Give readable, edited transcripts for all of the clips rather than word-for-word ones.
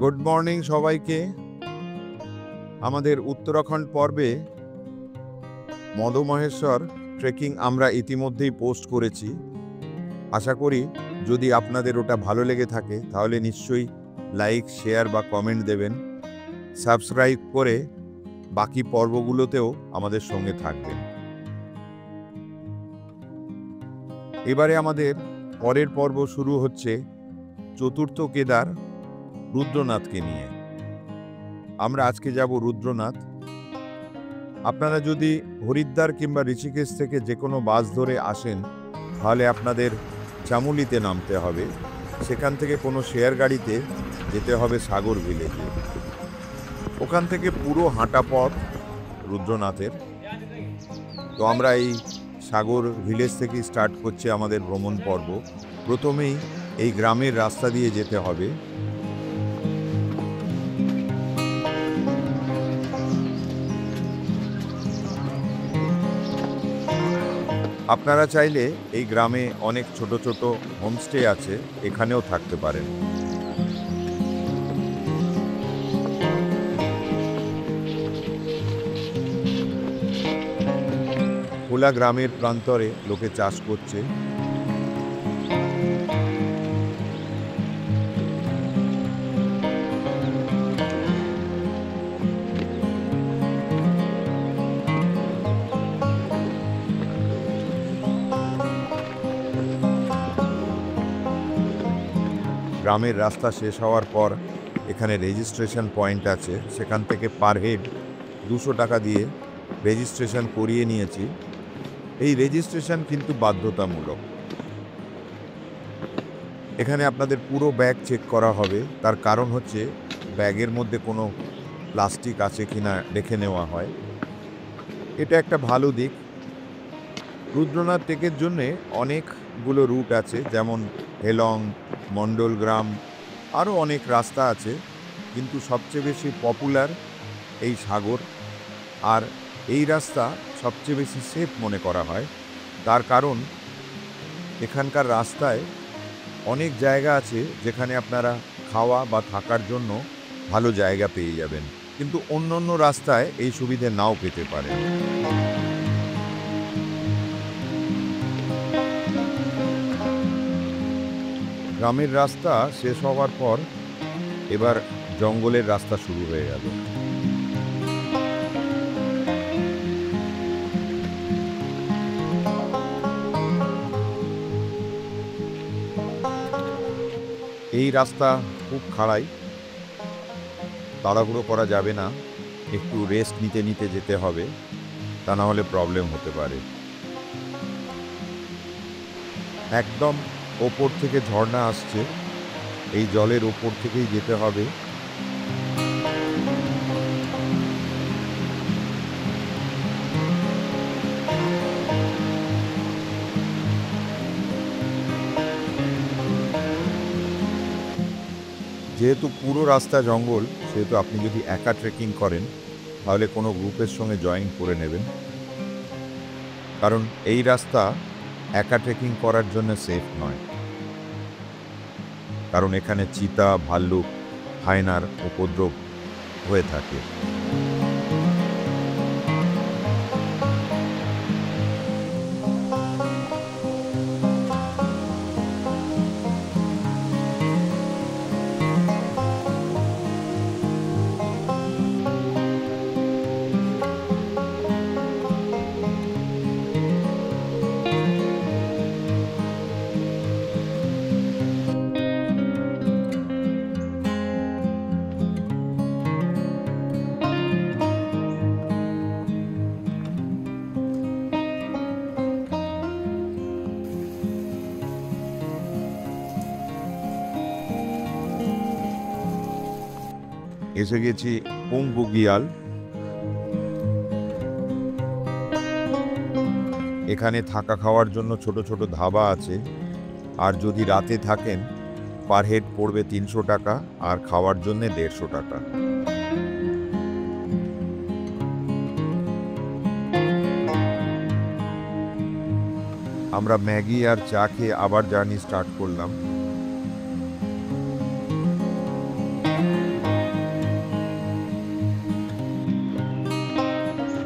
Good morning সবাইকে। আমাদের উত্তরাখণ্ড পর্বে মদমহেশ্বর ট্রেকিং আমরা ইতিমধ্যেই পোস্ট করেছি। আশা করি যদি আপনাদের ওটা ভালো লেগে থাকে তাহলে নিশ্চয়ই লাইক, শেয়ার বা কমেন্ট দেবেন। সাবস্ক্রাইব করে বাকি পর্বগুলোতেও আমাদের সঙ্গে থাকবেন। এবারে আমাদের পরের পর্ব শুরু হচ্ছে চতুর্থ কেদার রুদ্রনাথকে নিয়ে। আমরা আজকে যাব রুদ্রনাথ। আপনারা যদি হরিদ্বার কিংবা ঋষিকেশ থেকে যে কোনো বাস ধরে আসেন তাহলে আপনাদের চামুলিতে নামতে হবে। সেখান থেকে কোনো শেয়ার গাড়িতে যেতে হবে সাগর ভিলেজে। ওখান থেকে পুরো হাঁটা পথ রুদ্রনাথের। তো আমরা এই সাগর ভিলেজ থেকে স্টার্ট করছি আমাদের ভ্রমণ পর্ব। প্রথমেই এই গ্রামের রাস্তা দিয়ে যেতে হবে। আপনারা চাইলে এই গ্রামে অনেক ছোট ছোট হোমস্টে আছে, এখানেও থাকতে পারেন। খোলা গ্রামের প্রান্তরে লোকে চাষ করছে। গ্রামের রাস্তা শেষ হওয়ার পর এখানে রেজিস্ট্রেশন পয়েন্ট আছে, সেখান থেকে পার হেড 200 টাকা দিয়ে রেজিস্ট্রেশন করিয়ে নিয়েছি। এই রেজিস্ট্রেশন কিন্তু বাধ্যতামূলক। এখানে আপনাদের পুরো ব্যাগ চেক করা হবে, তার কারণ হচ্ছে ব্যাগের মধ্যে কোনো প্লাস্টিক আছে কিনা দেখে নেওয়া হয়। এটা একটা ভালো দিক। রুদ্রনাথ ট্রেকের জন্যে অনেকগুলো রুট আছে, যেমন হেলং, মণ্ডলগ্রাম, আরও অনেক রাস্তা আছে, কিন্তু সবচেয়ে বেশি পপুলার এই সাগর। আর এই রাস্তা সবচেয়ে বেশি সেফ মনে করা হয়, তার কারণ এখানকার রাস্তায় অনেক জায়গা আছে যেখানে আপনারা খাওয়া বা থাকার জন্য ভালো জায়গা পেয়ে যাবেন, কিন্তু অন্য অন্য রাস্তায় এই সুবিধে নাও পেতে পারেন। গ্রামের রাস্তা শেষ হওয়ার পর এবার জঙ্গলের রাস্তা শুরু হয়ে গেল। এই রাস্তা খুব খাড়াই, তাড়াহুড়ো করা যাবে না, একটু রেস্ট নিতে নিতে যেতে হবে, তা না হলে প্রবলেম হতে পারে। একদম ওপর থেকে ঝর্ণা আসছে, এই জলের ওপর থেকেই যেতে হবে। যেহেতু পুরো রাস্তা জঙ্গল, সেহেতু আপনি যদি একা ট্রেকিং করেন তাহলে কোনো গ্রুপের সঙ্গে জয়েন করে নেবেন, কারণ এই রাস্তা একা ট্রেকিং করার জন্য সেফ নয়। কারণ এখানে চিতা, ভাল্লুক, হায়নার উপদ্রব হয়ে থাকে। এসে গেছি পুংবুগিয়াল। এখানে থাকা খাওয়ার জন্য ছোট ছোট ধাবা আছে, আর যদি রাতে থাকেন পার হেড পড়বে 300 টাকা, আর খাওয়ার জন্য 150 টাকা। আমরা ম্যাগি আর চা খেয়ে আবার জার্নি স্টার্ট করলাম।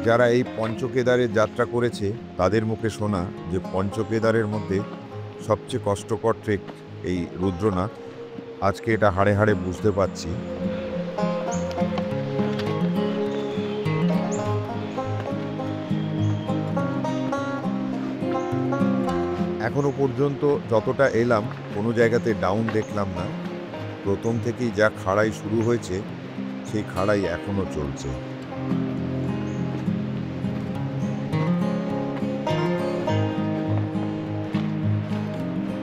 যারা এই পঞ্চকেদারের যাত্রা করেছে তাদের মুখে শোনা যে পঞ্চকেদারের মধ্যে সবচেয়ে কষ্টকর ট্রেক এই রুদ্রনাথ। আজকে এটা হাড়ে হাড়ে বুঝতে পারছি। এখনো পর্যন্ত যতটা এলাম কোনো জায়গাতে ডাউন দেখলাম না। প্রথম থেকেই যা খাড়াই শুরু হয়েছে সেই খাড়াই এখনো চলছে।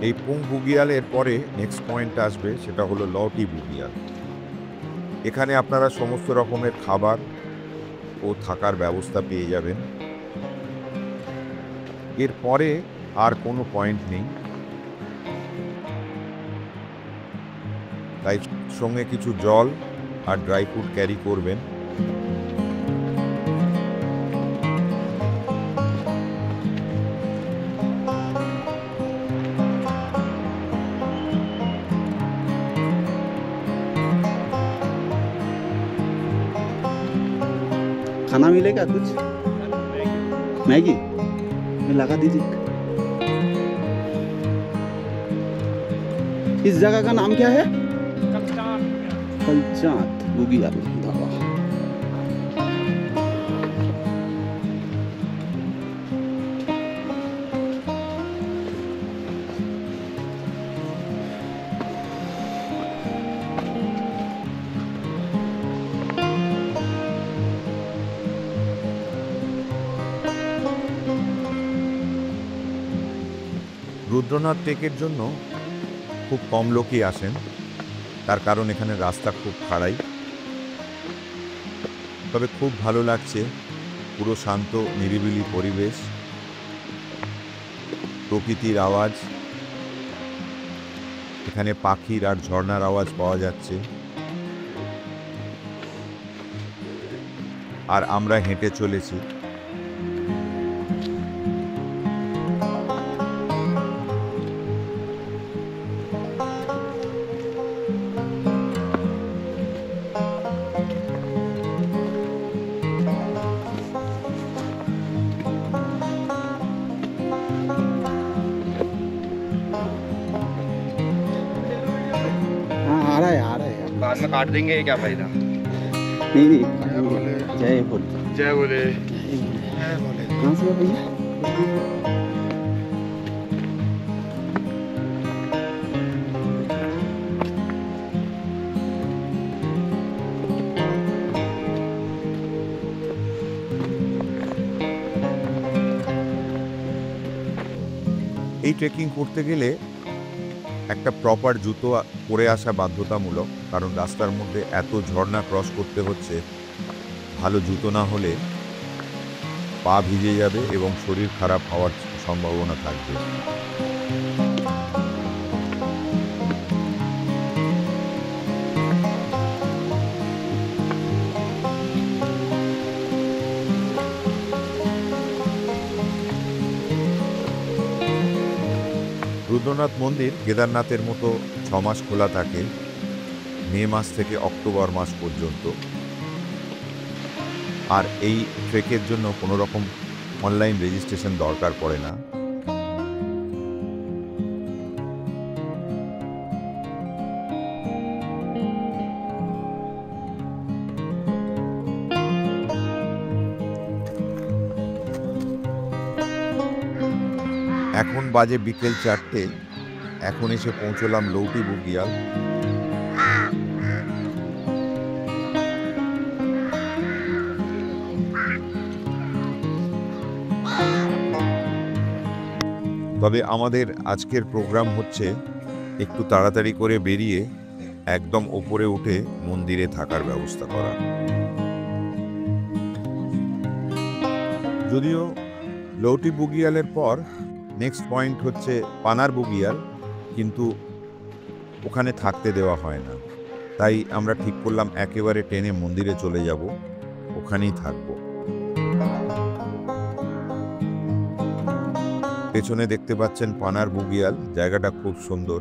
এই পুং বুগিয়ালের পরে নেক্সট পয়েন্ট আসবে, সেটা হলো লটি বুগিয়াল। এখানে আপনারা সমস্ত রকমের খাবার ও থাকার ব্যবস্থা পেয়ে যাবেন। এরপরে আর কোনো পয়েন্ট নেই, তাই সঙ্গে কিছু জল আর ড্রাই ফ্রুট ক্যারি করবেন। खाना मिलेगा कुछ? मैगी में लगा दीजिए। इस जगह का नाम क्या है? कलचात बुगियाल ढाबा। রুদ্রনাথ ট্রেকের জন্য খুব কম লোকই আসেন, তার কারণ এখানে রাস্তা খুব খাড়াই। তবে খুব ভালো লাগছে, পুরো শান্ত নিরিবিলি পরিবেশ, প্রকৃতির আওয়াজ, এখানে পাখির আর ঝর্ণার আওয়াজ পাওয়া যাচ্ছে। আর আমরা হেঁটে চলেছি। हाँ आ रहा है आ रहा है। बाद में काट देंगे, क्या फायदा। नहीं नहीं जय बोल। जय बोले। कहाँ से है भैया? এই ট্রেকিং করতে গেলে একটা প্রপার জুতো পরে আসা বাধ্যতামূলক, কারণ রাস্তার মধ্যে এত ঝর্ণা ক্রস করতে হচ্ছে। ভালো জুতো না হলে পা ভিজে যাবে এবং শরীর খারাপ হওয়ার সম্ভাবনা থাকবে। রুদ্রনাথ মন্দির কেদারনাথের মতো 6 মাস খোলা থাকে, মে মাস থেকে অক্টোবর মাস পর্যন্ত। আর এই ট্রেকের জন্য কোনো রকম অনলাইন রেজিস্ট্রেশন দরকার পড়ে না। এখন বাজে বিকেল 4টে। এখন এসে পৌঁছলাম লৌটি বুগিয়াল। তবে আমাদের আজকের প্রোগ্রাম হচ্ছে একটু তাড়াতাড়ি করে বেরিয়ে একদম ওপরে উঠে মন্দিরে থাকার ব্যবস্থা করা। যদিও লৌটি বুগিয়ালের পর নেক্সট পয়েন্ট হচ্ছে পানার বুগিয়াল, কিন্তু ওখানে থাকতে দেওয়া হয় না। তাই আমরা ঠিক করলাম একেবারে ট্রেনে মন্দিরে চলে যাব, ওখানেই থাকবো। পেছনে দেখতে পাচ্ছেন পানার বুগিয়াল, জায়গাটা খুব সুন্দর।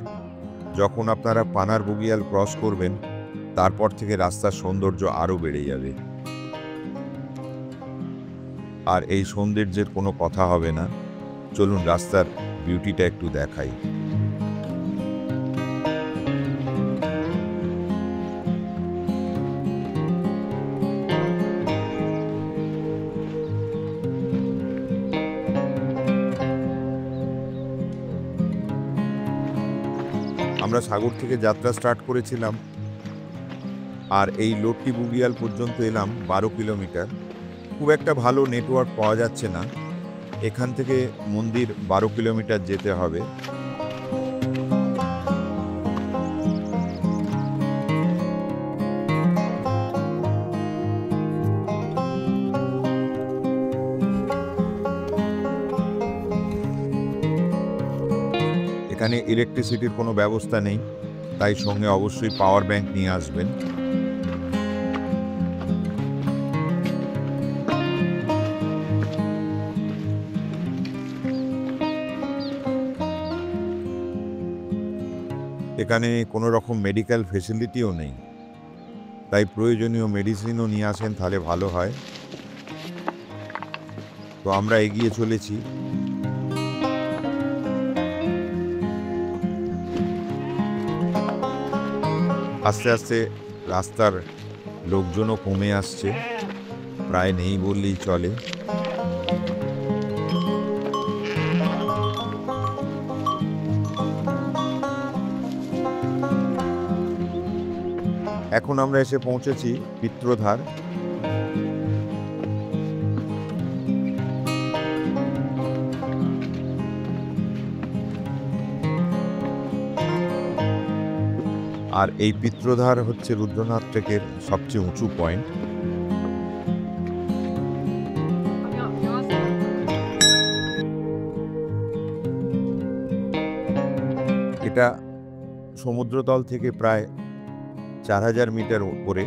যখন আপনারা পানার বুগিয়াল ক্রস করবেন তারপর থেকে রাস্তার সৌন্দর্য আরও বেড়ে যাবে। আর এই সৌন্দর্যের কোনো কথা হবে না। চলুন রাস্তার বিউটিটা একটু দেখাই। আমরা সাগর থেকে যাত্রা স্টার্ট করেছিলাম, আর এই লোট্টি বুগিয়াল পর্যন্ত এলাম 12 কিলোমিটার। খুব একটা ভালো নেটওয়ার্ক পাওয়া যাচ্ছে না। এখান থেকে মন্দির 12 কিলোমিটার যেতে হবে। এখানে ইলেকট্রিসিটির কোনো ব্যবস্থা নেই, তাই সঙ্গে অবশ্যই পাওয়ার ব্যাংক নিয়ে আসবেন। এখানে কোনো রকম মেডিকেল ফেসিলিটিও নেই, তাই প্রয়োজনীয় মেডিসিনও নিয়ে আসেন, তাহলে ভালো হয়। তো আমরা এগিয়ে চলেছি। আস্তে আস্তে রাস্তার লোকজনও কমে আসছে, প্রায় নেই বললেই চলে। এখন আমরা এসে পৌঁছেছি পিত্রধার। আর এই পিত্রধার হচ্ছে রুদ্রনাথ ট্রেকের সবচেয়ে উঁচু পয়েন্ট। এটা সমুদ্রতল থেকে প্রায় 4000 মিটার উপরে।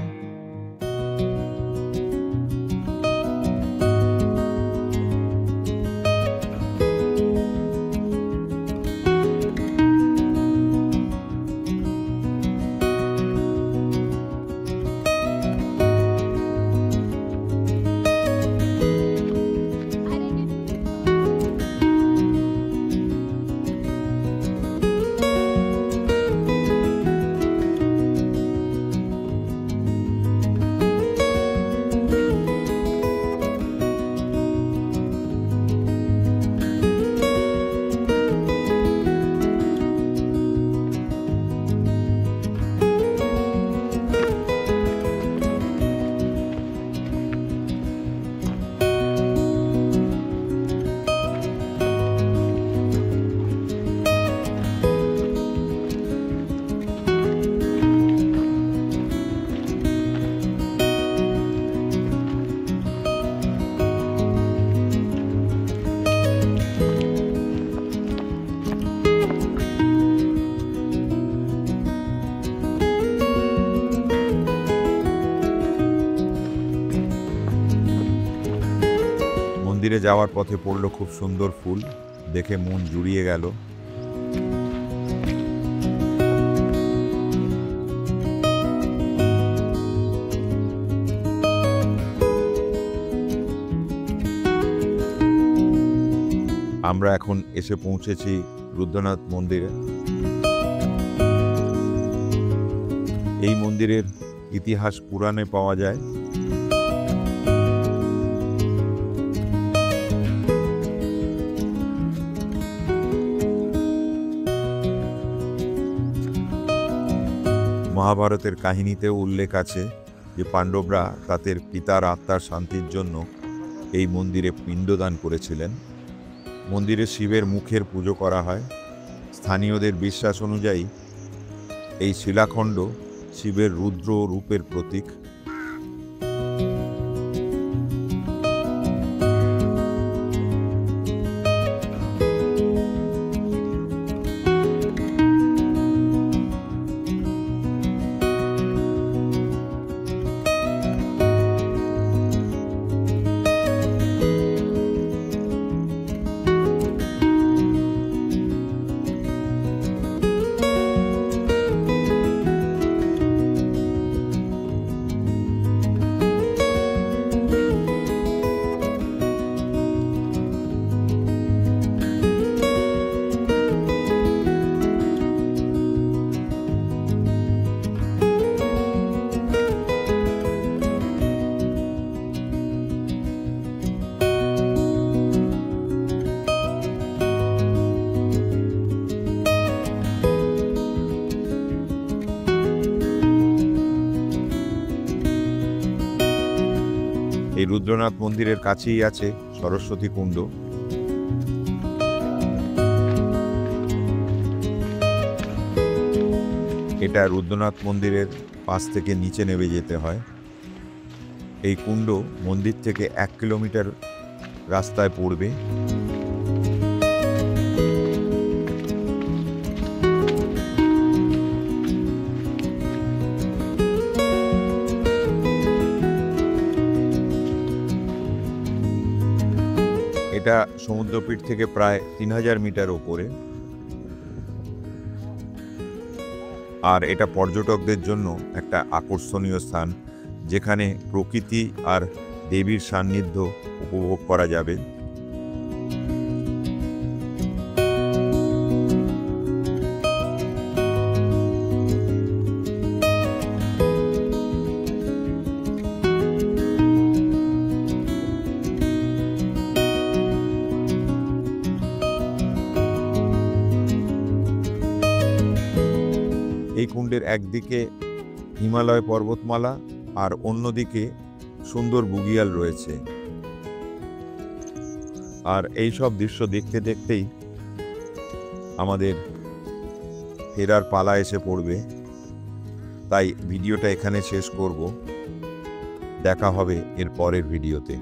মন্দিরে যাওয়ার পথে পড়ল খুব সুন্দর ফুল, দেখে মন জুড়িয়ে গেল। আমরা এখন এসে পৌঁছেছি রুদ্রনাথ মন্দিরে। এই মন্দিরের ইতিহাস পুরাণে পাওয়া যায়। মহাভারতের কাহিনীতেও উল্লেখ আছে যে পাণ্ডবরা তাদের পিতার আত্মার শান্তির জন্য এই মন্দিরে পিণ্ডদান করেছিলেন। মন্দিরে শিবের মুখের পুজো করা হয়। স্থানীয়দের বিশ্বাস অনুযায়ী এই শিলাখণ্ড শিবের রুদ্র রূপের প্রতীক। এই রুদ্রনাথ মন্দিরের কাছেই আছে সরস্বতী কুণ্ড। এটা রুদ্রনাথ মন্দিরের পাশ থেকে নিচে নেমে যেতে হয়। এই কুণ্ড মন্দির থেকে 1 কিলোমিটার রাস্তায় পড়বে। এটা সমুদ্রপীঠ থেকে প্রায় 3000 মিটার ওপরে। আর এটা পর্যটকদের জন্য একটা আকর্ষণীয় স্থান, যেখানে প্রকৃতি আর দেবীর সান্নিধ্য উপভোগ করা যাবে। এই কুণ্ডের একদিকে হিমালয় পর্বতমালা আর অন্যদিকে সুন্দর বুগিয়াল রয়েছে। আর এই সব দৃশ্য দেখতে দেখতেই আমাদের ফেরার পালা এসে পড়বে, তাই ভিডিওটা এখানে শেষ করব। দেখা হবে এর পরের ভিডিওতে।